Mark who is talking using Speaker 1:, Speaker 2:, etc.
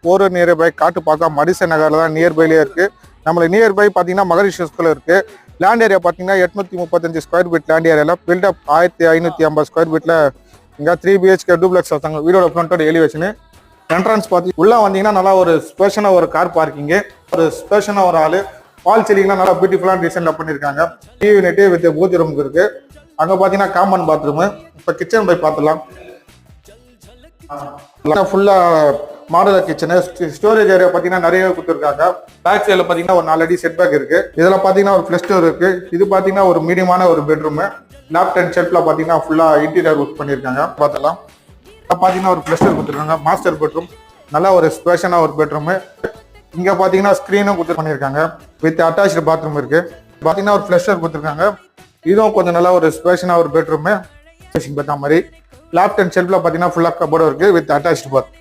Speaker 1: போற நியர்பை காட்டுப்பாக்கம் மடிசன் நகர்ல தான் நியர்பைலேயே இருக்கு. நம்மளுக்கு நியர்பை பார்த்தீங்கன்னா மகரிஷி ஸ்கூல் இருக்கு. லேண்ட் ஏரியா பார்த்தீங்கன்னா 835 ஸ்கொயர் ஃபீட் லேண்ட் ஏரியாவில் பில்டப் 1550 ஸ்கொயர் ஃபீட்ல இங்கே 3 BHK டூப்ளெக்ஸ் வச்சாங்க. வீடோட ஃப்ரண்டோட எலிவேஷனு என்ட்ரன்ஸ் பார்த்து உள்ள வந்தீங்கன்னா நல்லா ஒரு ஸ்பேஷனாக ஒரு கார் பார்க்கிங்கு, ஒரு ஸ்பேஷனாக ஒரு ஆளு பால் சீலிங்லாம் நல்லா பியூட்டிஃபுல்லான டிசைன்ல பண்ணியிருக்காங்க. டிவி யூனிட்டு வித் பூஜை ரூமுக்கு இருக்கு. அங்கே பார்த்தீங்கன்னா காமன் பாத்ரூமு. இப்போ கிச்சன் போய் பார்த்துலாம். ஃபுல்லா மாடலர் கிச்சனு, ஸ்டோரேஜ் ஏரியா பார்த்தீங்கன்னா நிறைய கொடுத்துருக்காங்க. பேக் சைடில் பார்த்தீங்கன்னா ஒரு 4 அடி செட் பேக் இருக்கு. இதில் பார்த்தீங்கன்னா ஒரு ஃப்ளஷ் டோர் இருக்கு. இது பார்த்தீங்கன்னா ஒரு மீடியமான ஒரு பெட்ரூமு. லேப்ட் அண்ட் ஷெல்ஃப்ல பார்த்தீங்கன்னா ஃபுல்லா இன்டீரியர் ஒர்க் பண்ணியிருக்காங்க. பார்த்தலாம் பார்த்தீங்கன்னா ஒரு ஃப்ளஷ் டோர் கொடுத்துருக்காங்க. மாஸ்டர் பெட்ரூம், நல்லா ஒரு ஸ்பேஷனாக ஒரு பெட்ரூமு. இங்கே பார்த்தீங்கன்னா ஸ்க்ரீனும் கொடுத்து பண்ணியிருக்காங்க. வித் அட்டாச்சு பாத்ரூம் இருக்கு. பார்த்தீங்கன்னா ஒரு ஃப்ளஷ் டோர் கொடுத்துருக்காங்க. இதுவும் கொஞ்சம் நல்லா ஒரு ஸ்பேஷனாக ஒரு பெட்ரூமு. மாதிரி லேப்ட் அண்ட் ஷெல்ஃப்ல பார்த்தீங்கன்னா ஃபுல்லாக கபோர்டு இருக்கு வித் அட்டாச்சு பாத்.